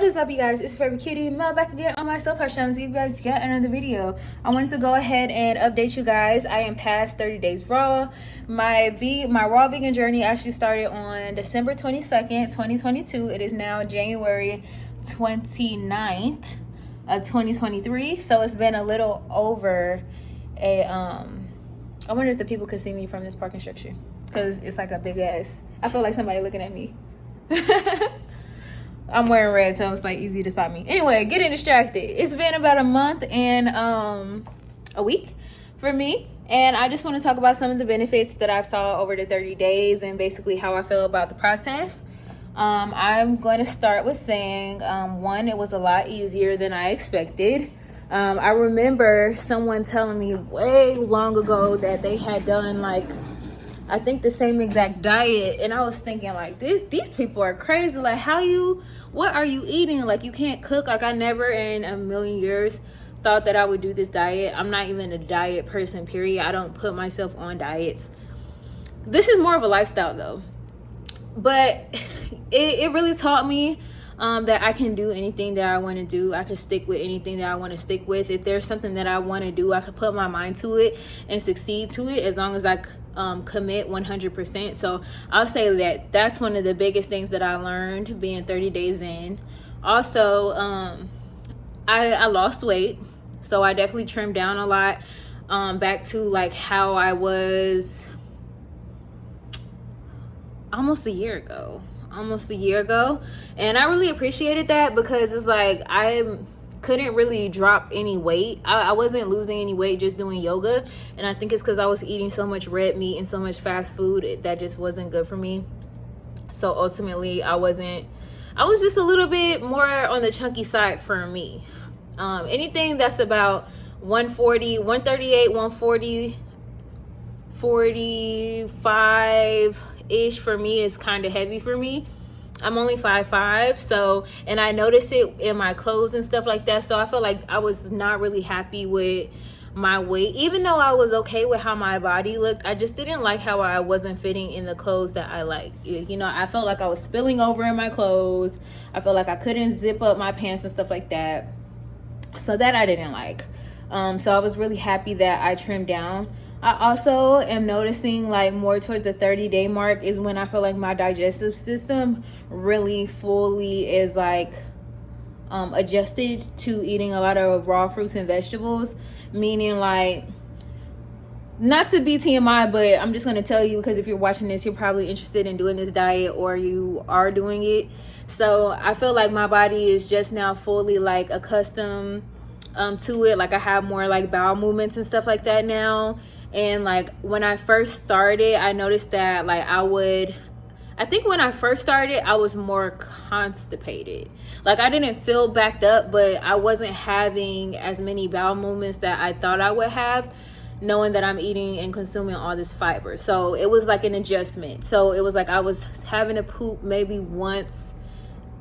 is up, you guys? It's your favorite cutie Mel back again on my self-help channel to give you guys yet another video. I wanted to go ahead and update you guys. I am past 30 days raw. My raw vegan journey actually started on December 22nd, 2022. It is now January 29th of 2023. So it's been a little over a I wonder if the people could see me from this parking structure, because it's like a big ass. I feel like somebody looking at me. I'm wearing red, so it's like easy to spot me. Anyway, getting distracted. It's been about a month and a week for me, and I just want to talk about some of the benefits that I saw over the 30 days and basically how I feel about the process. I'm going to start with saying, one, it was a lot easier than I expected. I remember someone telling me way long ago that they had done like, I think the same exact diet, and I was thinking like, these people are crazy. Like, what are you eating? Like, you can't cook. Like, I never in a million years thought that I would do this diet. I'm not even a diet person, period. I don't put myself on diets. This is more of a lifestyle though, but it really taught me that I can do anything that I want to do. I can stick with anything that I want to stick with. If there's something that I want to do, I can put my mind to it and succeed to it, as long as I commit 100%. So I'll say that that's one of the biggest things that I learned being 30 days in. Also, I lost weight, so I definitely trimmed down a lot, back to like how I was almost a year ago, and I really appreciated that, because it's like I couldn't really drop any weight. I wasn't losing any weight just doing yoga, and I think it's because I was eating so much red meat and so much fast food that just wasn't good for me. So ultimately I was just a little bit more on the chunky side for me. Anything that's about 140, 138, 140, 45 ish for me is kind of heavy for me. I'm only 5'5", so, and I noticed it in my clothes and stuff like that. So I feel like I was not really happy with my weight, even though I was okay with how my body looked. I just didn't like how I wasn't fitting in the clothes that I like. You know, I felt like I was spilling over in my clothes. I felt like I couldn't zip up my pants and stuff like that. So that I didn't like. So I was really happy that I trimmed down. I also am noticing like more towards the 30-day mark is when I feel like my digestive system really fully is like adjusted to eating a lot of raw fruits and vegetables. Meaning, like, not to be TMI, but I'm just going to tell you, because if you're watching this, you're probably interested in doing this diet, or you are doing it. So I feel like my body is just now fully like accustomed to it. Like, I have more like bowel movements and stuff like that now. And like when I first started, I noticed that like I think when I first started, I was more constipated. Like, I didn't feel backed up, but I wasn't having as many bowel movements that I thought I would have, knowing that I'm eating and consuming all this fiber. So it was like an adjustment. So it was like I was having to poop maybe once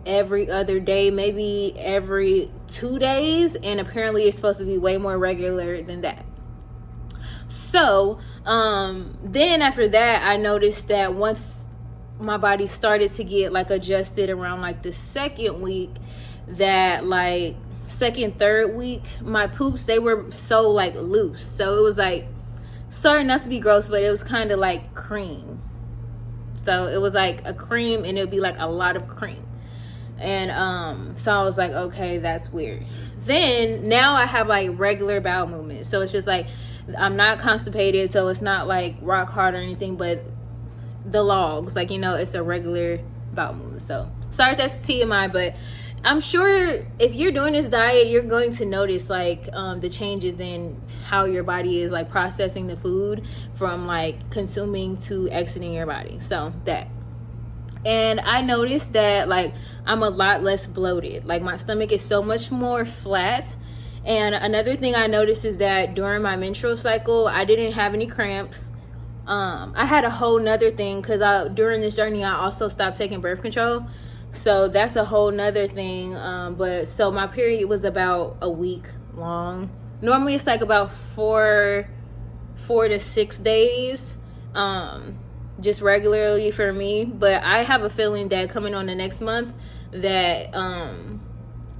every other day, maybe every 2 days. And apparently it's supposed to be way more regular than that. So then after that, I noticed that once my body started to get like adjusted around like the second week, that like second, third week, my poops, they were so like loose. So it was like, sorry not to be gross, but it was kind of like cream. So it was like a cream, and it would be like a lot of cream. And so I was like, okay, that's weird. Then now I have like regular bowel movements. So it's just like, I'm not constipated, so it's not like rock hard or anything, but the logs, like, you know, it's a regular bowel movement. So sorry if that's TMI, but I'm sure if you're doing this diet, you're going to notice like the changes in how your body is like processing the food from like consuming to exiting your body. So that. And I noticed that like I'm a lot less bloated. Like, my stomach is so much more flat. And another thing I noticed is that during my menstrual cycle, I didn't have any cramps. I had a whole nother thing, because during this journey, I also stopped taking birth control. So that's a whole nother thing. But so my period was about a week long. Normally it's like about four to 6 days, just regularly for me. But I have a feeling that coming on the next month, that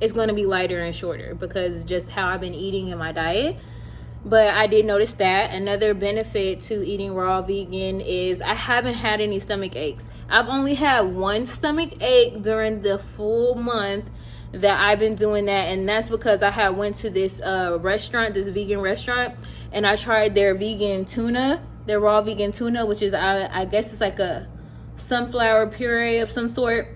it's going to be lighter and shorter because of just how I've been eating in my diet. But I did notice that another benefit to eating raw vegan is I haven't had any stomach aches. I've only had one stomach ache during the full month that I've been doing that, and that's because I had went to this restaurant, this vegan restaurant, and I tried their vegan tuna, their raw vegan tuna, which is I guess it's like a sunflower puree of some sort.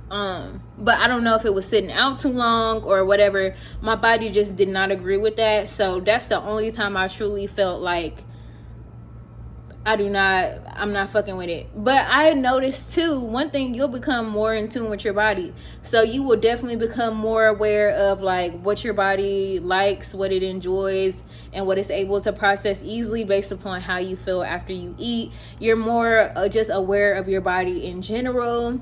But I don't know if it was sitting out too long or whatever. My body just did not agree with that. So that's the only time I truly felt like I'm not fucking with it. But I noticed too, one thing, you'll become more in tune with your body. So you will definitely become more aware of like what your body likes, what it enjoys, and what it's able to process easily based upon how you feel after you eat. You're more just aware of your body in general.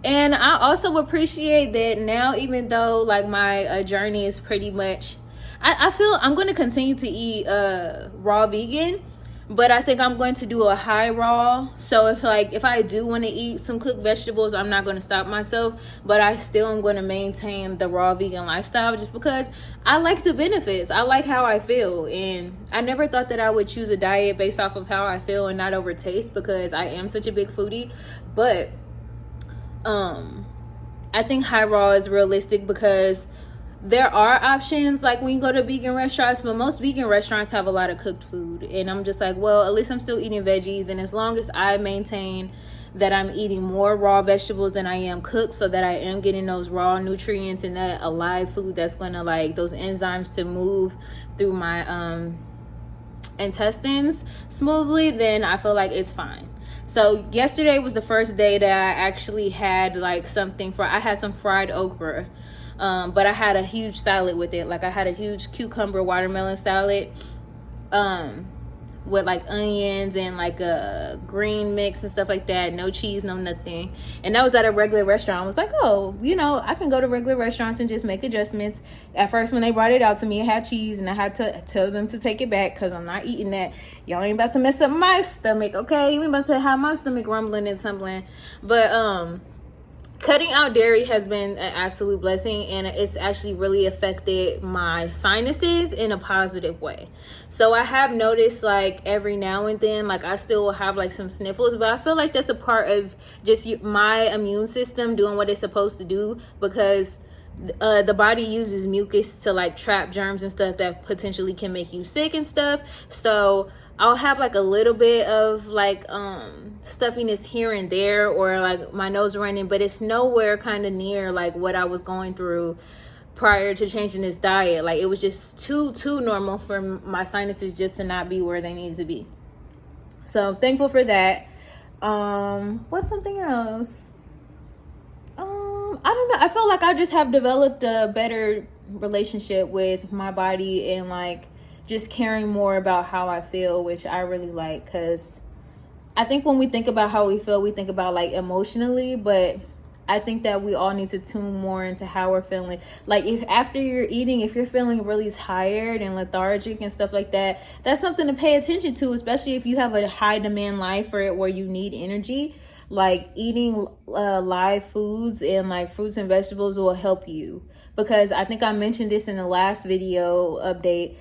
And I also appreciate that now, even though like my journey is pretty much, I feel I'm going to continue to eat raw vegan, but I think I'm going to do a high raw. So if I do want to eat some cooked vegetables, I'm not going to stop myself, but I still am going to maintain the raw vegan lifestyle just because I like the benefits. I like how I feel, and I never thought that I would choose a diet based off of how I feel and not over taste because I am such a big foodie. But I think high raw is realistic because there are options like when you go to vegan restaurants, but most vegan restaurants have a lot of cooked food, and I'm just like, well, at least I'm still eating veggies, and as long as I maintain that I'm eating more raw vegetables than I am cooked, so that I am getting those raw nutrients and that alive food that's gonna like those enzymes to move through my intestines smoothly, then I feel like it's fine. So yesterday was the first day that I actually had like something I had some fried okra, but I had a huge salad with it. Like I had a huge cucumber watermelon salad with like onions and like a green mix and stuff like that. No cheese, no nothing. And that was at a regular restaurant. I was like, oh, I can go to regular restaurants and just make adjustments. At first, when they brought it out to me, it had cheese, and I had to tell them to take it back because I'm not eating that. Y'all ain't about to mess up my stomach, okay? You ain't about to have my stomach rumbling and tumbling. But cutting out dairy has been an absolute blessing, and it's actually really affected my sinuses in a positive way. So I have noticed like every now and then, like I still will have like some sniffles, but I feel like that's a part of just my immune system doing what it's supposed to do, because the body uses mucus to like trap germs and stuff that potentially can make you sick and stuff. So I'll have like a little bit of like stuffiness here and there, or like my nose running, but it's nowhere kind of near like what I was going through prior to changing this diet. Like it was just too normal for my sinuses just to not be where they need to be. So I'm thankful for that. What's something else? I don't know. I feel like I just have developed a better relationship with my body and like just caring more about how I feel, which I really like, because I think when we think about how we feel, we think about like emotionally, but I think that we all need to tune more into how we're feeling. Like if after you're eating, if you're feeling really tired and lethargic and stuff like that, that's something to pay attention to, especially if you have a high demand life for it where you need energy. Like eating live foods and like fruits and vegetables will help you, because I think I mentioned this in the last video update.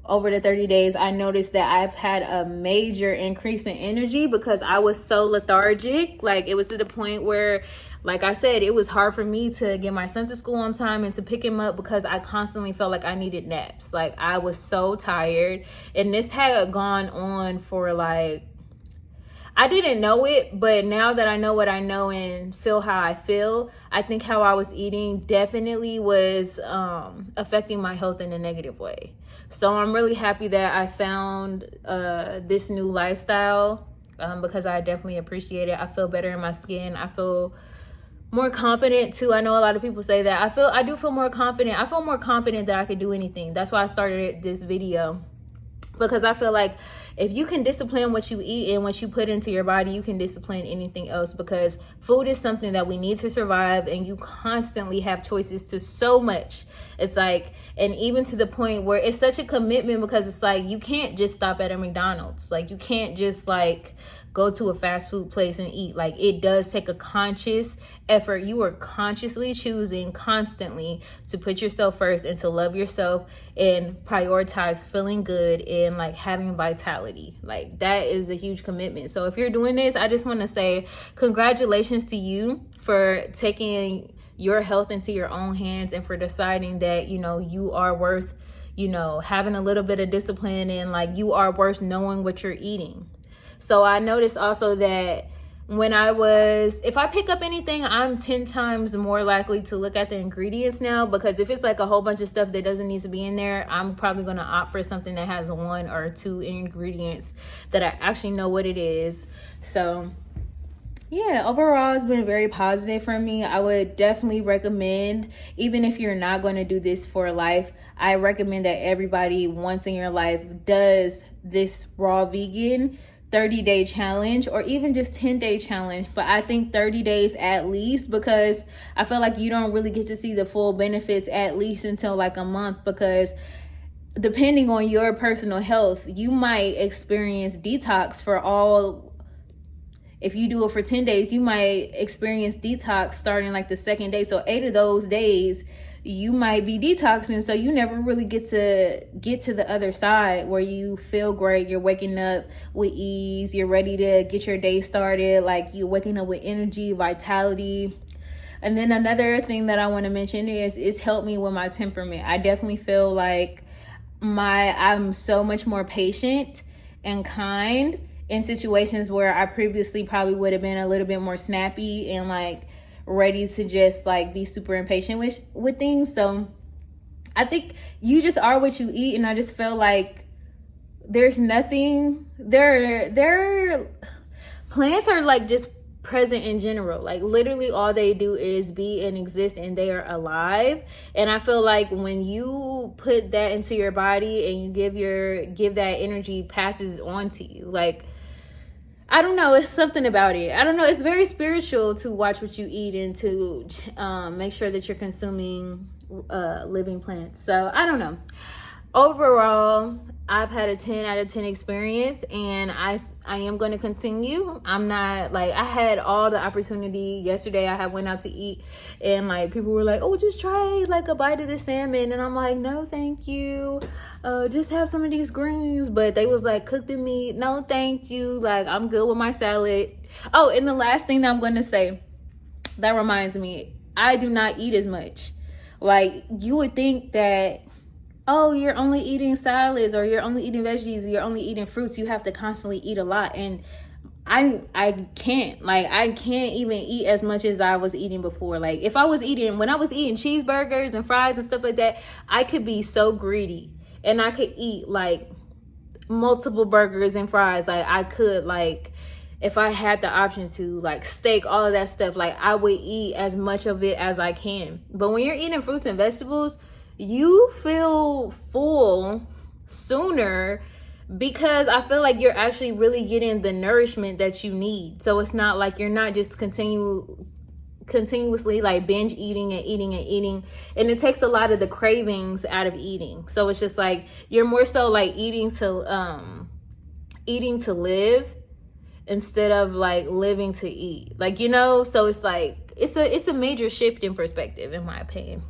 Over the 30 days, I noticed that I've had a major increase in energy because I was so lethargic. Like it was to the point where, like I said, it was hard for me to get my son to school on time and to pick him up because I constantly felt like I needed naps. Like I was so tired, and this had gone on for like, I didn't know it, but now that I know what I know and feel how I feel, I think how I was eating definitely was affecting my health in a negative way. So I'm really happy that I found this new lifestyle because I definitely appreciate it. I feel better in my skin. I feel more confident too. I know a lot of people say that. I do feel more confident. I feel more confident that I could do anything. That's why I started this video, because I feel like if you can discipline what you eat and what you put into your body, you can discipline anything else, because food is something that we need to survive, and you constantly have choices to so much. It's like, and even to the point where it's such a commitment, because it's like, you can't just stop at a McDonald's. Like, you can't just like go to a fast food place and eat. Like, it does take a conscious effort. You are consciously choosing constantly to put yourself first and to love yourself and prioritize feeling good and like having vitality. Like, that is a huge commitment. So if you're doing this, I just want to say congratulations to you for taking your health into your own hands, and for deciding that, you know, you are worth, you know, having a little bit of discipline, and like, you are worth knowing what you're eating. So I noticed also that if I pick up anything, I'm 10 times more likely to look at the ingredients now, because if it's like a whole bunch of stuff that doesn't need to be in there, I'm probably going to opt for something that has 1 or 2 ingredients that I actually know what it is. So yeah, overall, it's been very positive for me. I would definitely recommend, even if you're not going to do this for life, I recommend that everybody once in your life does this raw vegan 30-day challenge, or even just 10-day challenge. But I think 30 days at least, because I feel like you don't really get to see the full benefits at least until like a month, because depending on your personal health, you might experience detox if you do it for 10 days, you might experience detox starting like the 2nd day. So 8 of those days, you might be detoxing. So you never really get to the other side where you feel great. You're waking up with ease. You're ready to get your day started. Like, you're waking up with energy, vitality. And then another thing that I want to mention is it's helped me with my temperament. I definitely feel like I'm so much more patient and kind in situations where I previously probably would have been a little bit more snappy and like ready to just like be super impatient with things. So I think you just are what you eat, and I just feel like there's nothing plants are like just present in general. Like, literally all they do is be and exist, and they are alive. And I feel like when you put that into your body and you give that energy, passes on to you. Like, I don't know, it's something about it. I don't know, it's very spiritual to watch what you eat and to make sure that you're consuming living plants. So I don't know. Overall, I've had a 10 out of 10 experience, and I am going to continue. I'm not like, I had all the opportunity yesterday. I went out to eat, and like people were like, oh, just try like a bite of the salmon, and I'm like, no thank you, just have some of these greens. But they was like, cook the meat, no thank you, like I'm good with my salad. Oh, and the last thing that I'm going to say, that reminds me, I do not eat as much. Like, you would think that, oh, you're only eating salads, or you're only eating veggies, you're only eating fruits, you have to constantly eat a lot. And I can't even eat as much as I was eating before. Like, when I was eating cheeseburgers and fries and stuff like that, I could be so greedy, and I could eat like multiple burgers and fries. Like, I could, like, if I had the option to, like steak, all of that stuff, like I would eat as much of it as I can. But when you're eating fruits and vegetables, you feel full sooner, because I feel like you're actually really getting the nourishment that you need. So it's not like you're not just continuously like binge eating and eating, and it takes a lot of the cravings out of eating. So it's just like you're more so like eating to live instead of like living to eat, like, you know. So it's like it's a major shift in perspective, in my opinion.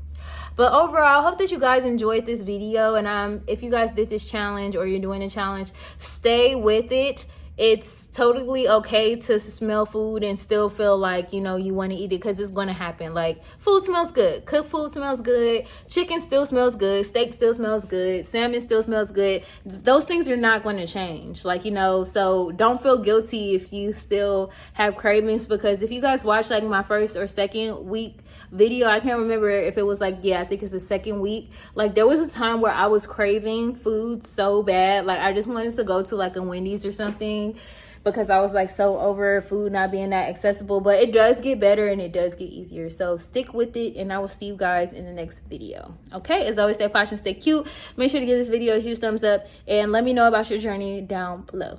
But overall, I hope that you guys enjoyed this video. And if you guys did this challenge, or you're doing a challenge, stay with it. It's totally okay to smell food and still feel like, you know, you want to eat it, because it's going to happen. Like, food smells good. Cooked food smells good. Chicken still smells good. Steak still smells good. Salmon still smells good. Those things are not going to change. Like, you know, so don't feel guilty if you still have cravings, because if you guys watch like my first or second week video, I can't remember if it was like, yeah, I think it's the second week. Like, there was a time where I was craving food so bad. Like, I just wanted to go to like a Wendy's or something, because I was like so over food not being that accessible. But it does get better and it does get easier. So stick with it, and I will see you guys in the next video. Okay, as always, stay posh and stay cute. Make sure to give this video a huge thumbs up and let me know about your journey down below.